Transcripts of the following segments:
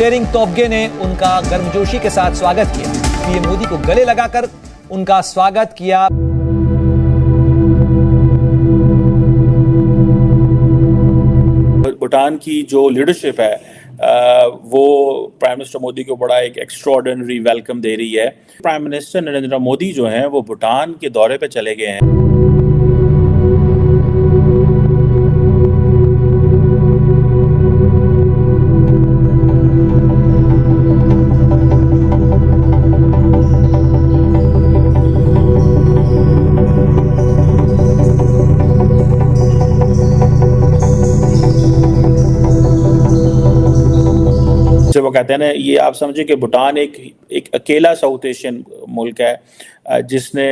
शेरिंग तोब्गे ने उनका गर्मजोशी के साथ स्वागत किया। पीएम मोदी को गले लगाकर उनका स्वागत किया। भूटान की जो लीडरशिप है वो प्राइम मिनिस्टर मोदी को बड़ा एक एक्स्ट्राऑर्डिनरी वेलकम दे रही है। प्राइम मिनिस्टर नरेंद्र मोदी जो हैं वो भूटान के दौरे पे चले गए हैं। वो कहते हैं ना, ये आप समझे कि भूटान एक अकेला साउथ एशियन मुल्क है जिसने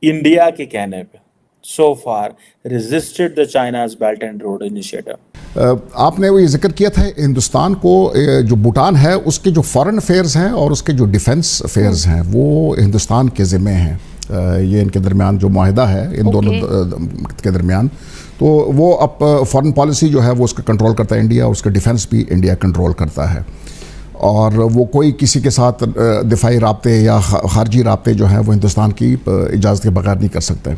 इंडिया के कहने पे so far resisted the China's belt and road initiative. आपने वो ये जिक्र किया था हिंदुस्तान को, जो भूटान है उसके जो फॉरेन अफेयर्स हैं और उसके जो डिफेंस अफेयर्स हैं वो हिंदुस्तान के ज़िम्मे हैं। ये इनके दरमियान जो मुआहिदा है इन दोनों के दरमियान, तो वो अब फॉरेन पॉलिसी जो है वो उसका कंट्रोल करता है इंडिया, उसका डिफेंस भी इंडिया कंट्रोल करता है। और वो कोई किसी के साथ दिफाई राब्ते या खारजी राब्ते जो हैं वो हिंदुस्तान की इजाज़त के बगैर नहीं कर सकते।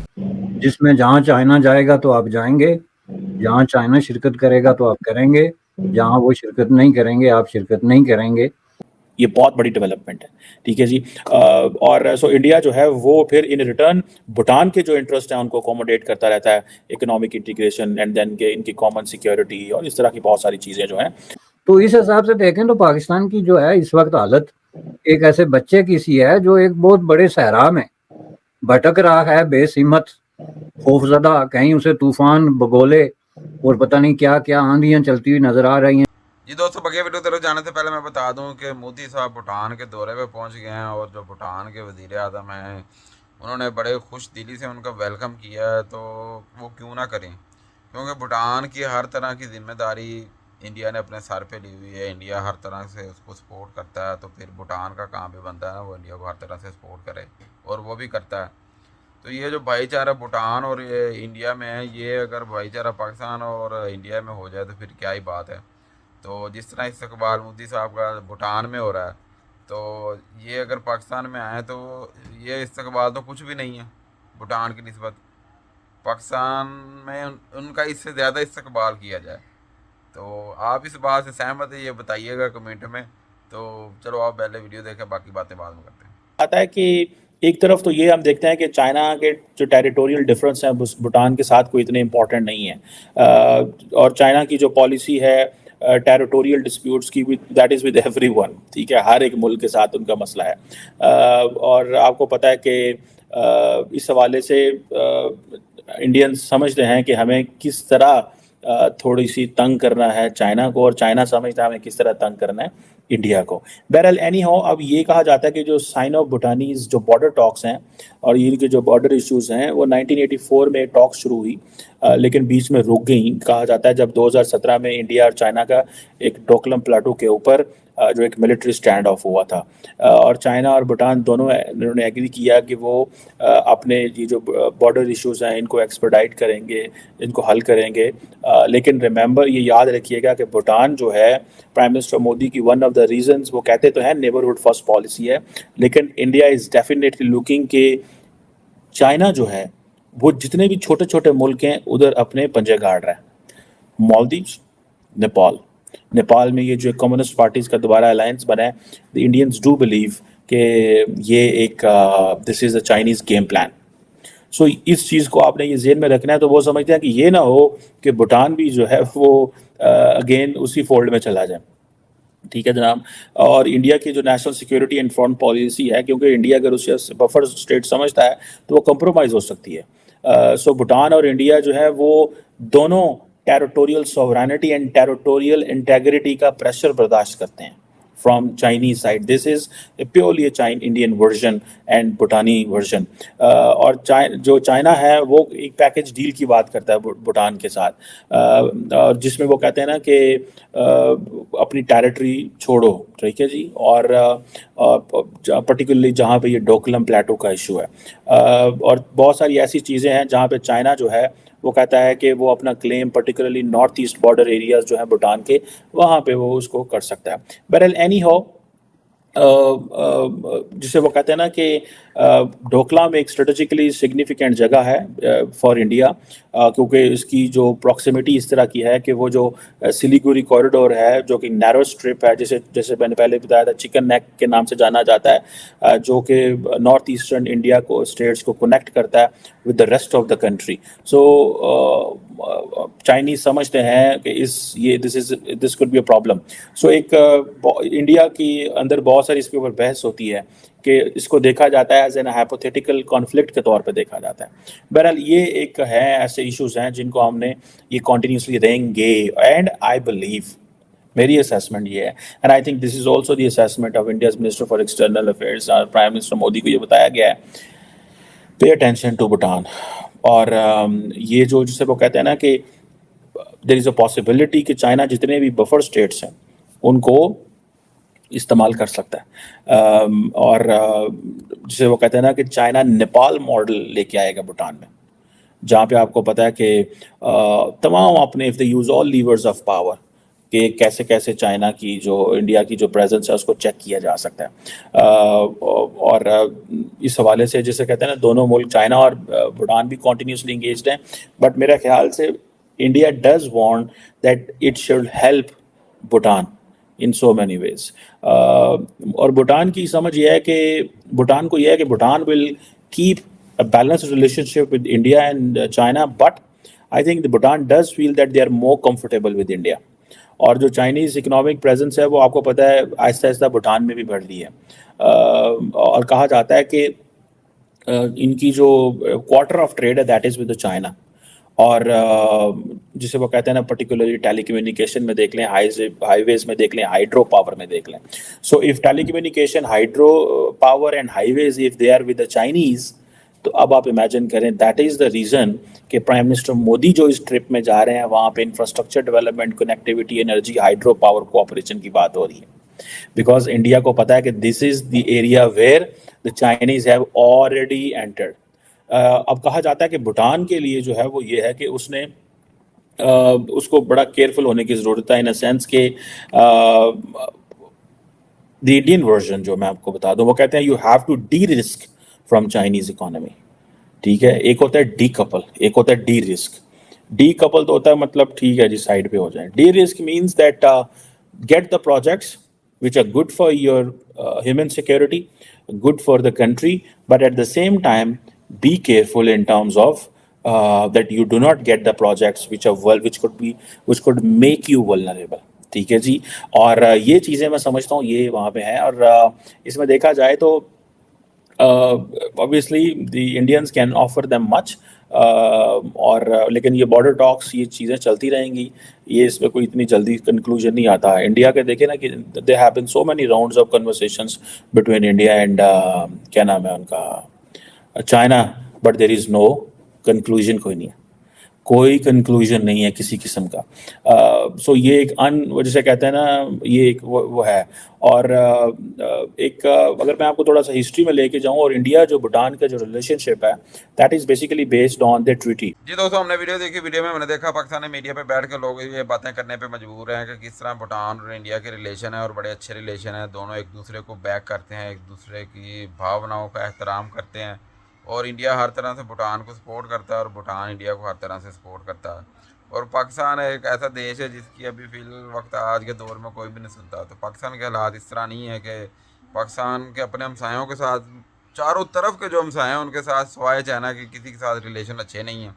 जिसमें जहाँ चाइना जाएगा तो आप जाएंगे, जहाँ चाइना शिरकत करेगा तो आप करेंगे, जहाँ वो शिरकत नहीं करेंगे आप शिरकत नहीं करेंगे। ये बहुत बड़ी डेवलपमेंट है, ठीक है जी। और सो इंडिया जो है वो फिर इन रिटर्न भूटान के जो इंटरेस्ट हैं उनको अकोमोडेट करता रहता है, इकोनॉमिक इंटीग्रेशन एंड देन के इनकी कॉमन सिक्योरिटी और इस तरह की बहुत सारी चीज़ें जो हैं। तो इस हिसाब से देखें तो पाकिस्तान की जो है इस वक्त हालत एक ऐसे बच्चे की सी है जो एक बहुत बड़े सहरा में भटक रहा है, बेसिमत, खौफजदा, कहीं उसे तूफान, बगोले और पता नहीं क्या क्या आंधियां चलती हुई नजर आ रही हैं। जी दोस्तों, बगे वीडियो तरफ जाने से पहले मैं बता दूं कि मोदी साहब भूटान के दौरे पे पहुंच गए हैं और जो भूटान के वज़ीर आज़म हैं उन्होंने बड़े खुश दिली से उनका वेलकम किया है। तो वो क्यों ना करें, क्योंकि भूटान की हर तरह की जिम्मेदारी इंडिया ने अपने सर पे ली हुई है। इंडिया हर तरह से उसको सपोर्ट करता है, तो फिर भूटान का काम भी बनता है ना वो इंडिया को हर तरह से सपोर्ट करे, और वो भी करता है। तो ये जो भाईचारा भूटान और ये इंडिया में है, ये अगर भाईचारा पाकिस्तान और इंडिया में हो जाए तो फिर क्या ही बात है। तो जिस तरह इस्तकबाल मोदी साहब का भूटान में हो रहा है, तो ये अगर पाकिस्तान में आए तो ये इस्तकबाल तो कुछ भी नहीं है भूटान की निस्बत। पाकिस्तान में उनका इससे ज़्यादा इस्तकबाल किया जाए। तो आप इस बात से सहमत है, ये बताइएगा कमेंट में। तो चलो आप पहले वीडियो देखें, बाकी बातें बाद में करते हैं। आता है कि एक तरफ तो ये हम देखते हैं कि चाइना के जो टेरिटोरियल डिफरेंस है भूटान के साथ कोई इतने इम्पोर्टेंट नहीं है, और चाइना की जो पॉलिसी है टेरिटोरियल डिस्प्यूट्स की, दैट इज़ विद एवरीवन, ठीक है, हर एक मुल्क के साथ उनका मसला है। और आपको पता है कि इस हवाले से इंडियन्स समझते हैं कि हमें किस तरह थोड़ी सी तंग करना है चाइना को, और चाइना समझता है हमें किस तरह तंग करना है इंडिया को। बहरहाल एनी हाउ, अब ये कहा जाता है कि जो साइनो भूटानीज जो बॉर्डर टॉक्स हैं और ये के जो बॉर्डर इश्यूज़ हैं वो 1984 में टॉक्स शुरू हुई, लेकिन बीच में रुक गई। कहा जाता है जब 2017 में इंडिया और चाइना का एक डोकलम प्लाटू के ऊपर जो एक मिलिट्री स्टैंड ऑफ हुआ था, और चाइना और भूटान दोनों ने एग्री किया कि वो अपने ये जो बॉर्डर इश्यूज़ हैं इनको एक्सपर्डाइट करेंगे, इनको हल करेंगे। लेकिन रिमेंबर, ये याद रखिएगा कि भूटान जो है प्राइम मिनिस्टर मोदी की वन ऑफ द रीजंस, वो कहते तो हैं नेबरहुड फर्स्ट पॉलिसी है, लेकिन इंडिया इज़ डेफिनेटली लुकिंग के चाइना जो है वो जितने भी छोटे छोटे मुल्क हैं उधर अपने पंजे गाड़ रहा है। मालदीव्स, नेपाल में ये जो कम्युनिस्ट पार्टीज़ का दोबारा अलायंस बना है, द इंडियंस डू बिलीव कि ये एक this is a Chinese game plan. So इस चीज़ को आपने ये जेहन में रखना है। तो वो समझते हैं कि ये ना हो कि भूटान भी जो है वो अगेन उसी फोल्ड में चला जाए, ठीक है जनाब। और इंडिया की जो national security and foreign policy है, क्योंकि इंडिया अगर उसे बफर स्टेट समझता है तो वो कंप्रोमाइज़ हो सकती है। सो भूटान और इंडिया जो है वो दोनों territorial sovereignty and territorial integrity का प्रेशर बर्दाश्त करते हैं from Chinese side. This is purely Indian version and Bhutani version. और जो चाइना है वो एक पैकेज डील की बात करता है भूटान के साथ, जिसमें वो कहते हैं ना कि अपनी टेरिटरी छोड़ो, ठीक है जी। और पर्टिकुलरली जहाँ पे ये डोकलम प्लेटो का इशू है, और बहुत सारी ऐसी चीज़ें हैं जहाँ पे चाइना जो है वो कहता है कि वो अपना claim particularly north east border areas जो है भूटान के, वहाँ पे वो उसको कर सकता है। बहरहाल एनी हो, जिसे वो कहते हैं ना कि डोकलाम एक स्ट्रेटेजिकली सिग्निफिकेंट जगह है फॉर इंडिया, क्योंकि इसकी जो प्रॉक्सिमिटी इस तरह की है कि वो जो सिलीगुड़ी कॉरिडोर है जो कि नैरो स्ट्रिप है, जैसे जैसे मैंने पहले बताया था चिकन नेक के नाम से जाना जाता है, जो कि नॉर्थ ईस्टर्न इंडिया को स्टेट्स को कनेक्ट करता है with the rest of the country. So Chinese समझते हैं कि this could be a problem. So एक इंडिया की अंदर बहुत सारी इसके ऊपर बहस होती है कि इसको देखा जाता है एज एन हाइपोथेटिकल कॉन्फ्लिक्ट के तौर पे देखा जाता है। बहरहाल ये एक है, ऐसे इश्यूज हैं जिनको हमने ये कॉन्टीन्यूसली रहेंगे, एंड आई बिलीव, मेरी असेसमेंट ये है, and I think this is also the assessment of India's minister for external affairs, prime minister Modi को ये बताया गया है, पे अटेंशन टू भूटान। और ये जो जिसे वो कहते हैं ना कि देयर इज़ अ पॉसिबिलिटी कि चाइना जितने भी बफर स्टेट्स हैं उनको इस्तेमाल कर सकता है, और जिसे वो कहते हैं ना कि चाइना नेपाल मॉडल लेके आएगा भूटान में, जहाँ पे आपको पता है कि तमाम अपने if they use all levers of power कि कैसे कैसे चाइना की जो इंडिया की जो प्रेजेंस है उसको चेक किया जा सकता है। और इस हवाले से जैसे कहते हैं ना, दोनों मुल्क चाइना और भूटान भी कॉन्टीन्यूसली इंगेज्ड हैं, बट मेरे ख्याल से India does want that it should help Bhutan in so many ways. और भूटान की समझ यह है कि भूटान को यह है कि Bhutan will keep a balanced relationship with India and China, but I think the Bhutan does feel that they are more comfortable with India. और जो चाइनीज़ इकोनॉमिक प्रेजेंस है वो आपको पता है आहिस्ता आहिस्ता भूटान में भी बढ़ रही है, और कहा जाता है कि इनकी जो क्वार्टर ऑफ ट्रेड है दैट इज़ विद चाइना। और जिसे वो कहते हैं ना, पर्टिकुलरली टेलीकम्युनिकेशन में देख लें, हाईवेज में देख लें, हाइड्रो पावर में देख लें। So if telecommunication, hydro power and highways if they are with the Chinese, तो अब आप इमेजिन करें, दैट इज़ द रीज़न कि प्राइम मिनिस्टर मोदी जो इस ट्रिप में जा रहे हैं वहाँ पे infrastructure development, connectivity, energy, hydro power cooperation की बात हो रही है, बिकॉज इंडिया को पता है कि this is the area where the Chinese have already entered. अब कहा जाता है कि भूटान के लिए जो है वो ये है कि उसने उसको बड़ा केयरफुल होने की ज़रूरत है, इन अ सेंस के द इंडियन वर्जन जो मैं आपको बता दूं, वो कहते हैं you have to derisk from Chinese economy. ठीक है, एक होता है डी कपल, एक होता है डी रिस्क। डी कपल तो होता है मतलब ठीक है जी साइड पे हो जाए, D risk means that get the projects which are good for your human security, good for the country, but at the same time be careful in terms of that you do not get the projects which are which could make you vulnerable। ठीक है जी। और ये चीज़ें मैं समझता हूँ ये वहाँ पे हैं, और इसमें देखा जाए तो obviously the Indians can offer them much, और लेकिन ये बॉर्डर टॉक्स, ये चीज़ें चलती रहेंगी, ये इसमें कोई इतनी जल्दी कंक्लूजन नहीं आता है। इंडिया के देखे ना कि they have been so many rounds of conversations between India and क्या नाम है उनका, China, but there is no conclusion, कोई नहीं है, कोई कंक्लूजन नहीं है किसी किस्म का। सो ये एक जैसे कहते हैं ना, ये एक वो है। और एक अगर मैं आपको थोड़ा सा हिस्ट्री में लेके जाऊं, और इंडिया जो भूटान का जो रिलेशनशिप है that is basically based on the treaty. जी दोस्तों, हमने वीडियो देखी, वीडियो में हमने देखा पाकिस्तानी मीडिया पे बैठ के लोग ये बातें करने पे मजबूर हैं कि किस तरह भूटान और इंडिया के रिलेशन है, और बड़े अच्छे रिलेशन है, दोनों एक दूसरे को बैक करते हैं, एक दूसरे की भावनाओं का एहतराम करते हैं, और इंडिया हर तरह से भूटान को सपोर्ट करता है और भूटान इंडिया को हर तरह से सपोर्ट करता है। और पाकिस्तान एक ऐसा देश है जिसकी अभी फिलहाल वक्त आज के दौर में कोई भी नहीं सुनता। तो पाकिस्तान के हालात इस तरह नहीं है कि पाकिस्तान के अपने हमसायों के साथ, चारों तरफ के जो हमसाए हैं उनके साथ, सवाए चाइना के किसी के साथ रिलेशन अच्छे नहीं हैं।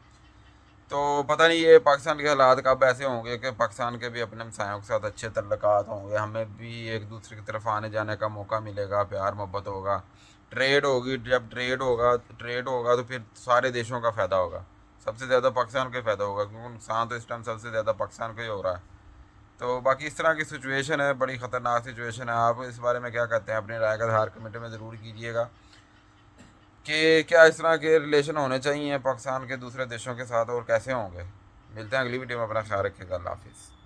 तो पता नहीं ये पाकिस्तान के हालात कब ऐसे होंगे कि पाकिस्तान के भी अपने हमसायों के साथ अच्छे तल्लुकात होंगे, हमें भी एक दूसरे की तरफ आने जाने का मौका मिलेगा, प्यार मोहब्बत होगा, ट्रेड होगी। जब ट्रेड होगा तो फिर सारे देशों का फ़ायदा होगा, सबसे ज़्यादा पाकिस्तान का फ़ायदा होगा, क्योंकि नुकसान तो इस टाइम सबसे ज़्यादा पाकिस्तान का ही हो रहा है। तो बाकी इस तरह की सिचुएशन है, बड़ी ख़तरनाक सिचुएशन है। आप इस बारे में क्या कहते हैं, अपनी राय का इज़हार कमेंट में ज़रूर कीजिएगा कि क्या इस तरह के रिलेशन होने चाहिए पाकिस्तान के दूसरे देशों के साथ, और कैसे होंगे। मिलते हैं अगली वीडियो में, अपना ख्याल रखिएगा, अल्लाह हाफिज़।